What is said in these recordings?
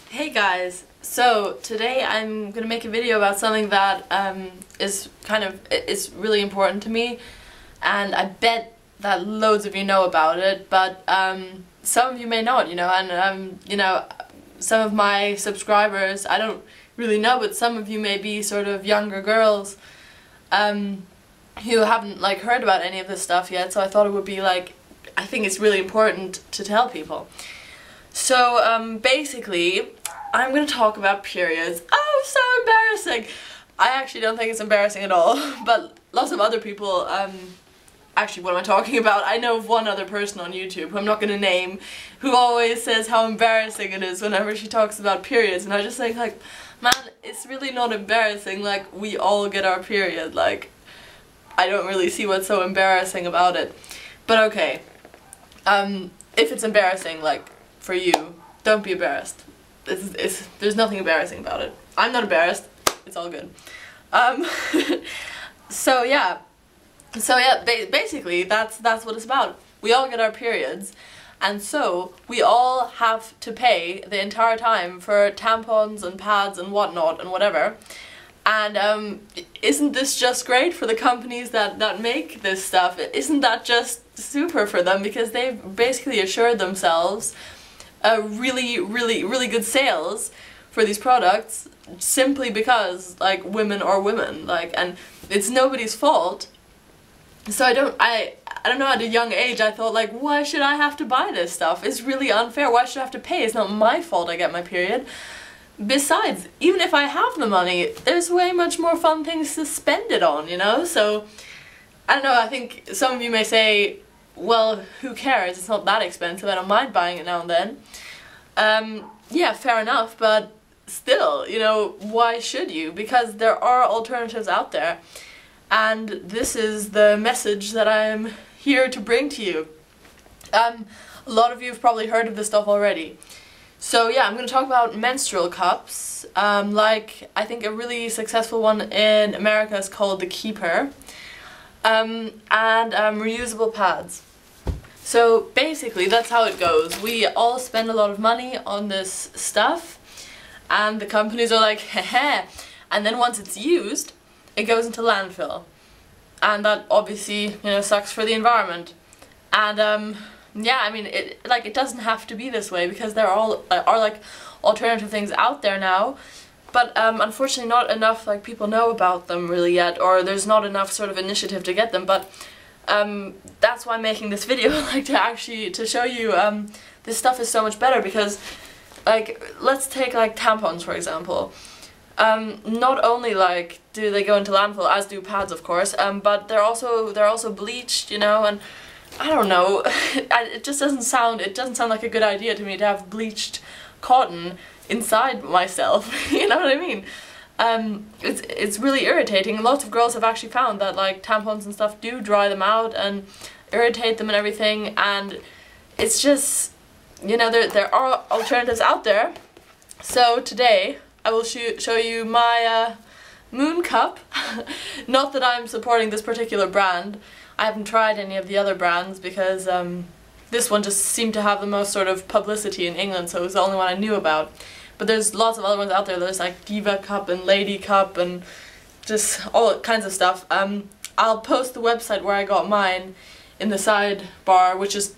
Hey guys, so today I'm gonna make a video about something that is really important to me, and I bet that loads of you know about it, but some of you may not, and some of my subscribers I don't really know, but some of you may be sort of younger girls who haven't heard about any of this stuff yet, so I thought it would be I think it's really important to tell people. So basically, I'm going to talk about periods. Oh, so embarrassing! I actually don't think it's embarrassing at all, but lots of other people, actually what am I talking about? I know of one other person on YouTube, who I'm not going to name, who always says how embarrassing it is whenever she talks about periods, and I just think man, it's really not embarrassing, we all get our period, I don't really see what's so embarrassing about it. But okay, if it's embarrassing, for you, don't be embarrassed. There's nothing embarrassing about it. I'm not embarrassed. It's all good. So yeah, basically that's what it's about. We all get our periods, and so we all have to pay the entire time for tampons and pads and whatnot and whatever. And isn't this just great for the companies that make this stuff? Isn't that just super for them, because they've basically assured themselves really good sales for these products simply because women are women, and it's nobody's fault. So I don't know, at a young age I thought why should I have to buy this stuff? It's really unfair. Why should I have to pay? It's not my fault I get my period. Besides, even if I have the money, there's way much more fun things to spend it on, So I don't know, I think some of you may say, well, who cares? It's not that expensive. I don't mind buying it now and then. Yeah, fair enough, but still, why should you? Because there are alternatives out there, and this is the message that I'm here to bring to you. A lot of you have probably heard of this stuff already. So yeah, I'm going to talk about menstrual cups. I think a really successful one in America is called the Keeper, and reusable pads. So basically that's how it goes. We all spend a lot of money on this stuff, and the companies are like, heh, and then once it's used, it goes into landfill. And that obviously, sucks for the environment. And yeah, I mean, it doesn't have to be this way, because there are alternative things out there now, but unfortunately not enough people know about them really yet, or there's not enough sort of initiative to get them. But that's why I'm making this video, to show you this stuff is so much better, because let's take tampons for example. Not only do they go into landfill, as do pads of course, but they're also bleached, and I don't know, it doesn't sound like a good idea to me to have bleached cotton inside myself. You know what I mean? It's really irritating. Lots of girls have actually found that tampons and stuff do dry them out and irritate them and everything, and it's just, there are alternatives out there. So today I will show you my moon cup. Not that I'm supporting this particular brand. I haven't tried any of the other brands because this one just seemed to have the most sort of publicity in England, so it was the only one I knew about. But there's lots of other ones out there. There's Diva Cup and Lady Cup and just all kinds of stuff. I'll post the website where I got mine in the sidebar, which is,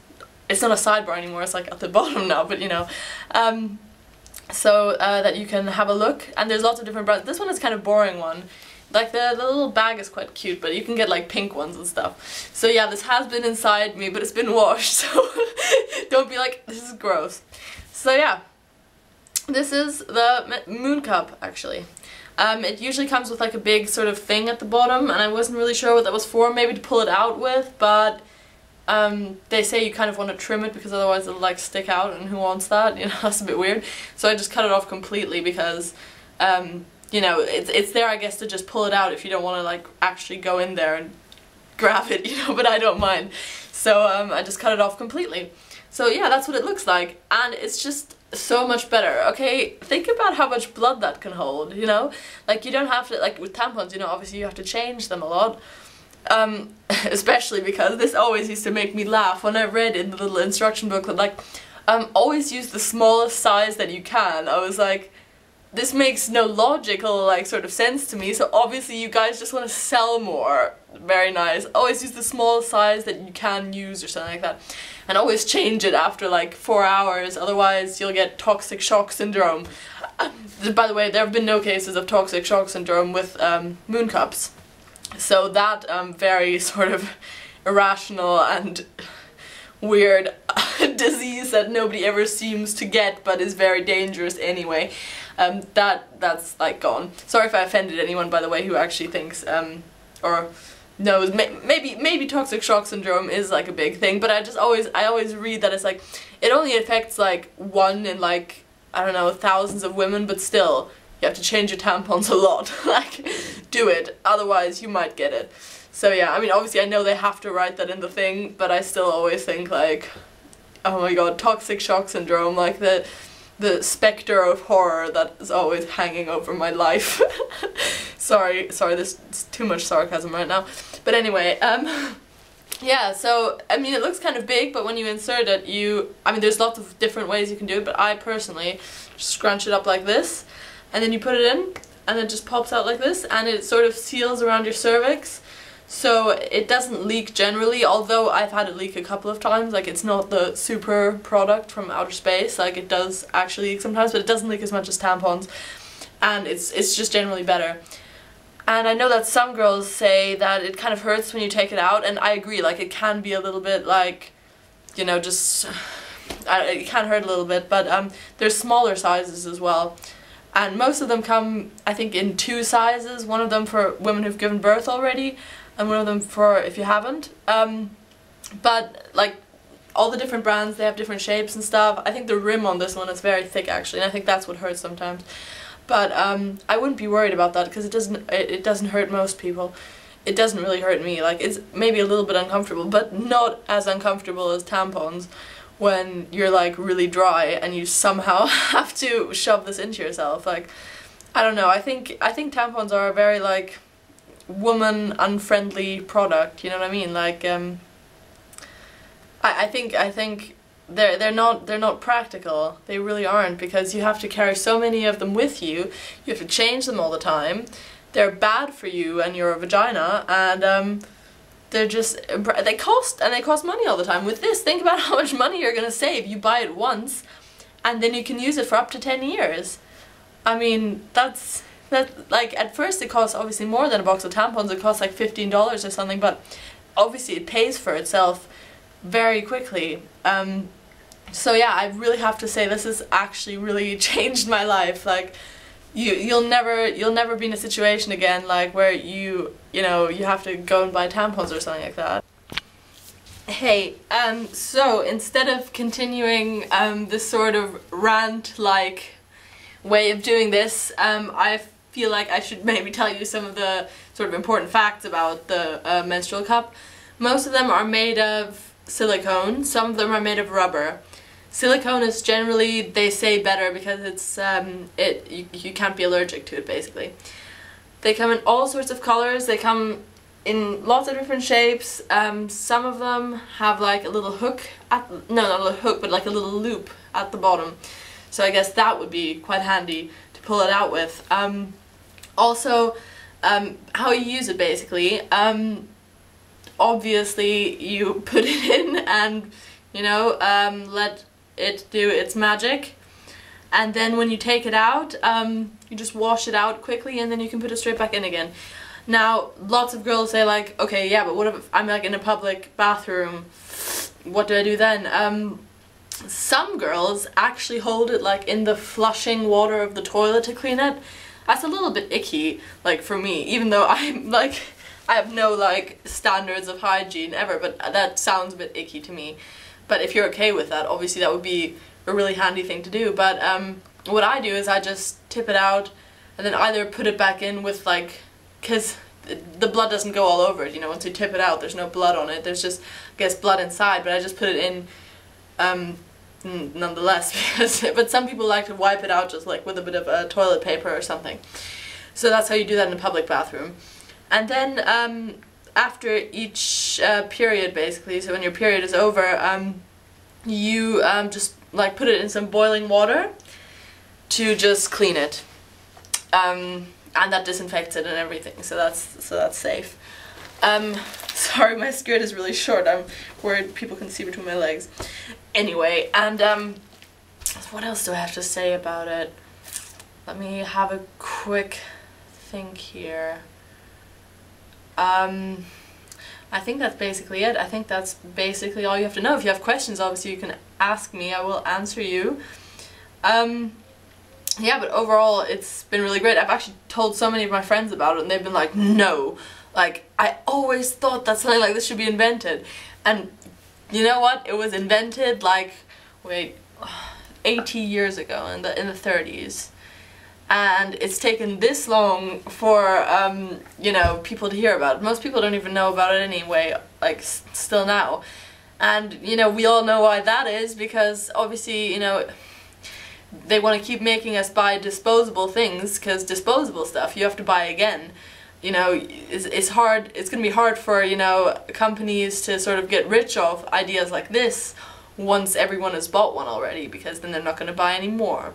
it's not a sidebar anymore, it's at the bottom now, but so that you can have a look. And there's lots of different brands. This one is kind of boring one. The little bag is quite cute, but you can get pink ones and stuff. So yeah, this has been inside me, but it's been washed, so don't be this is gross. So yeah, this is the moon cup actually. It usually comes with a big sort of thing at the bottom, and I wasn't really sure what that was for, maybe to pull it out with, but they say you kind of want to trim it because otherwise it'll stick out, and who wants that? That's a bit weird. So I just cut it off completely because it's there, I guess, to just pull it out if you don't want to actually go in there and grab it, but I don't mind. So I just cut it off completely. So yeah, that's what it looks like, and it's just so much better. Okay, think about how much blood that can hold, you don't have to, with tampons, obviously you have to change them a lot. Especially because this always used to make me laugh when I read in the little instruction booklet always use the smallest size that you can. I was like, this makes no logical like sort of sense to me, so obviously you guys just want to sell more. Very nice. Always use the smallest size that you can use or something like that. And always change it after like 4 hours, otherwise you'll get toxic shock syndrome. By the way, there have been no cases of toxic shock syndrome with moon cups. So that very sort of irrational and weird disease that nobody ever seems to get but is very dangerous anyway, that's like gone. Sorry if I offended anyone, by the way, who actually thinks or knows maybe toxic shock syndrome is like a big thing, but I always read that it's like it only affects like 1 in like, I don't know, thousands of women, but still you have to change your tampons a lot. Like, do it, otherwise you might get it. So yeah, I mean, obviously I know they have to write that in the thing, but I still always think like, oh my god, toxic shock syndrome, like the spectre of horror that is always hanging over my life. sorry, this is too much sarcasm right now. But anyway, yeah, so, I mean, it looks kind of big, but when you insert it, I mean, there's lots of different ways you can do it, but I personally just scrunch it up like this, and then you put it in, and it just pops out like this, and it sort of seals around your cervix, so it doesn't leak generally, although I've had it leak a couple of times. Like, it's not the super product from outer space, like it does actually leak sometimes, but it doesn't leak as much as tampons, and it's just generally better. And I know that some girls say that it kind of hurts when you take it out, and I agree, like it can be a little bit like, you know, just, it can hurt a little bit, but there's smaller sizes as well. And most of them come, I think, in 2 sizes, one of them for women who've given birth already, and one of them for if you haven't. But like all the different brands, they have different shapes and stuff. I think the rim on this one is very thick actually, and I think that's what hurts sometimes. But I wouldn't be worried about that because it doesn't hurt most people. It doesn't really hurt me. Like, it's maybe a little bit uncomfortable, but not as uncomfortable as tampons when you're like really dry and you somehow have to shove this into yourself. Like, I don't know, I think tampons are a very like woman unfriendly product, you know what I mean? Like I think they're not practical. They really aren't, because you have to carry so many of them with you. You have to change them all the time. They're bad for you and your vagina, and they cost money all the time. With this, think about how much money you're gonna save. You buy it once, and then you can use it for up to 10 years. I mean, that's like, at first it costs obviously more than a box of tampons. It costs like $15 or something, but obviously it pays for itself very quickly. So yeah, I really have to say this has actually really changed my life. Like, you'll never be in a situation again like where you have to go and buy tampons or something like that. Hey, so instead of continuing this sort of rant-like way of doing this, I feel like I should maybe tell you some of the sort of important facts about the menstrual cup. Most of them are made of silicone, some of them are made of rubber. Silicone is generally, they say, better because it's you can't be allergic to it, basically. They come in all sorts of colors. They come in lots of different shapes. Some of them have like a little hook no, not a little hook, but like a little loop at the bottom. So I guess that would be quite handy to pull it out with. Also, how you use it, basically. Obviously, you put it in and, let it do its magic. And then when you take it out, you just wash it out quickly, and then you can put it straight back in again. Now, lots of girls say like, okay, yeah, but what if I'm like in a public bathroom? What do I do then? Some girls actually hold it like in the flushing water of the toilet to clean it. That's a little bit icky, like, for me, even though I'm like, I have no like standards of hygiene ever, but that sounds a bit icky to me. But if you're okay with that, obviously that would be a really handy thing to do. But what I do is I just tip it out and then either put it back in with like, because the blood doesn't go all over it, once you tip it out there's no blood on it, there's just, I guess, blood inside, but I just put it in nonetheless, but some people like to wipe it out just like with a bit of toilet paper or something. So that's how you do that in a public bathroom. And then after each period, basically, so when your period is over, you just like put it in some boiling water to just clean it. And that disinfects it and everything, so that's safe. Sorry, my skirt is really short. I'm worried people can see between my legs. Anyway, and what else do I have to say about it? Let me have a quick think here. I think that's basically it. I think that's basically all you have to know. If you have questions, obviously you can ask me. I will answer you. Yeah, but overall it's been really great. I've actually told so many of my friends about it and they've been like, no, like I always thought that something like this should be invented. And you know what? It was invented like, wait, 80 years ago in the 30s. And it's taken this long for, you know, people to hear about it. Most people don't even know about it anyway, like, still now. And, you know, we all know why that is, because obviously, you know, they want to keep making us buy disposable things, because disposable stuff you have to buy again. You know, it's hard, it's going to be hard for, you know, companies to sort of get rich off ideas like this once everyone has bought one already, because then they're not going to buy any more.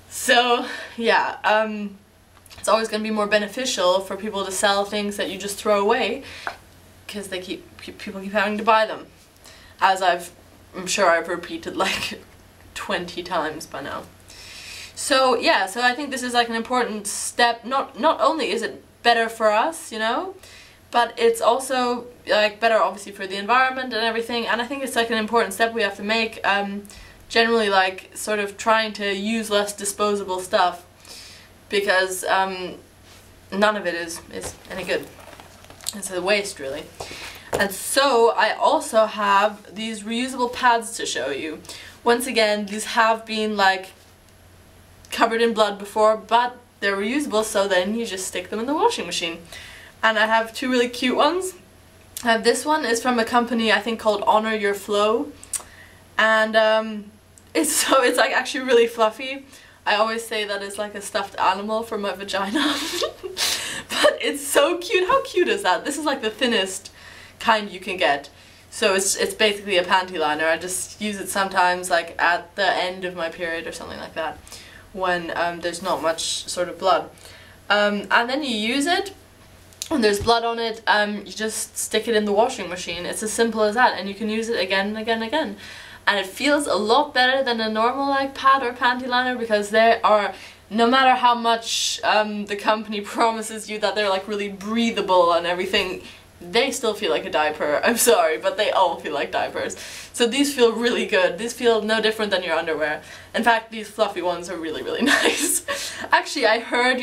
So, yeah, it's always going to be more beneficial for people to sell things that you just throw away, because people keep having to buy them, as I'm sure I've repeated like 20 times by now. So yeah, so I think this is like an important step. Not only is it better for us, you know, but it's also like better obviously for the environment and everything, and I think it's like an important step we have to make. Generally, like, sort of trying to use less disposable stuff, because none of it is any good. It's a waste, really. And so I also have these reusable pads to show you. Once again, these have been like covered in blood before, but they're reusable, so then you just stick them in the washing machine. And I have two really cute ones. This one is from a company I think called Honor Your Flow, and it's like actually really fluffy. I always say that it's like a stuffed animal for my vagina. But it's so cute. How cute is that? This is like the thinnest kind you can get. So it's basically a panty liner. I just use it sometimes like at the end of my period or something like that, when there's not much sort of blood. And then you use it, when there's blood on it, you just stick it in the washing machine. It's as simple as that, and you can use it again and again and again. And it feels a lot better than a normal like pad or panty liner, because they are, no matter how much the company promises you that they're like really breathable and everything, they still feel like a diaper. I'm sorry, but they all feel like diapers. So these feel really good. These feel no different than your underwear. In fact, these fluffy ones are really, really nice. Actually, I heard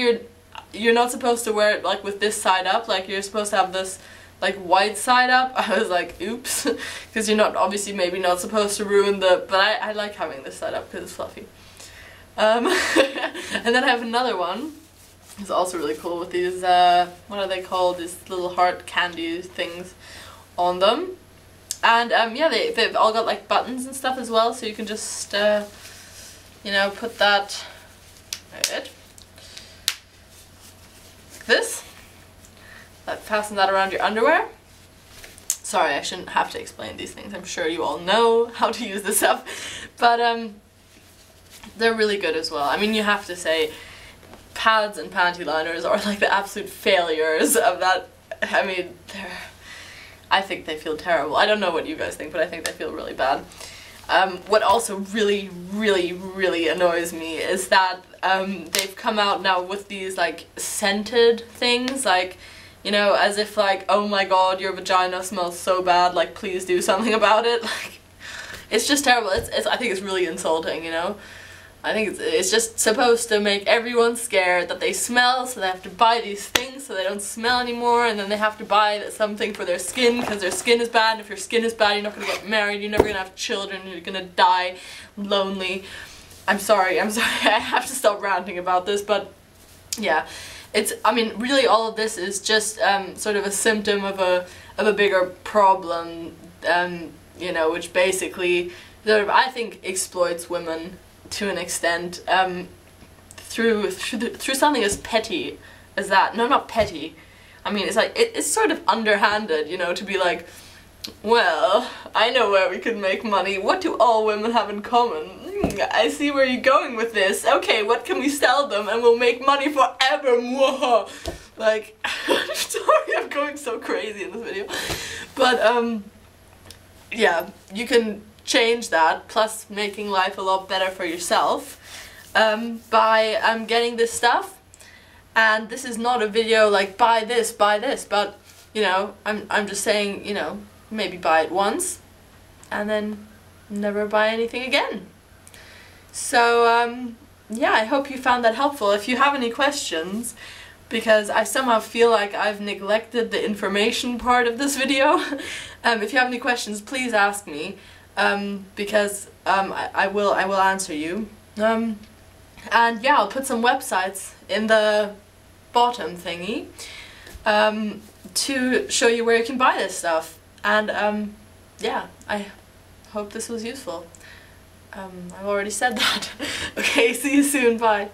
you're not supposed to wear it like with this side up, like you're supposed to have this like white side up. I was like, oops, because you're not, obviously maybe not supposed to ruin the, but I like having this side up because it's fluffy. And then I have another one. It's also really cool with these, what are they called, these little heart candy things on them. And yeah, they've all got like buttons and stuff as well, so you can just, you know, put that, like this. Fasten that around your underwear. Sorry, I shouldn't have to explain these things. I'm sure you all know how to use this stuff. But they're really good as well. I mean, you have to say, pads and panty liners are like the absolute failures of that. I mean, I think they feel terrible. I don't know what you guys think, but I think they feel really bad. What also really, really, really annoys me is that they've come out now with these like scented things, like, you know, as if like, oh my god, your vagina smells so bad, like please do something about it. Like, it's just terrible. I think it's really insulting, you know. I think it's just supposed to make everyone scared that they smell, so they have to buy these things so they don't smell anymore, and then they have to buy something for their skin because their skin is bad, and if your skin is bad, you're not going to get married, you're never going to have children, you're going to die lonely. I'm sorry, I have to stop ranting about this, but yeah. I mean, really all of this is just sort of a symptom of a bigger problem, you know, which basically sort of, I think, exploits women to an extent, through something as petty as that. No, not petty. I mean, it's like, it's sort of underhanded, you know, to be like, Well, I know where we could make money. What do all women have in common? I see where you're going with this. Okay, what can we sell them and we'll make money forever? Mwaha. Like, I'm sorry I'm going so crazy in this video. But, yeah, you can change that, plus making life a lot better for yourself, by getting this stuff. And this is not a video like buy this, but, you know, I'm just saying, you know, maybe buy it once and then never buy anything again. So yeah, I hope you found that helpful. If you have any questions, because I somehow feel like I've neglected the information part of this video, if you have any questions, please ask me, because I will answer you. And yeah, I'll put some websites in the bottom thingy to show you where you can buy this stuff. And yeah, I hope this was useful. I've already said that. Okay, see you soon, bye.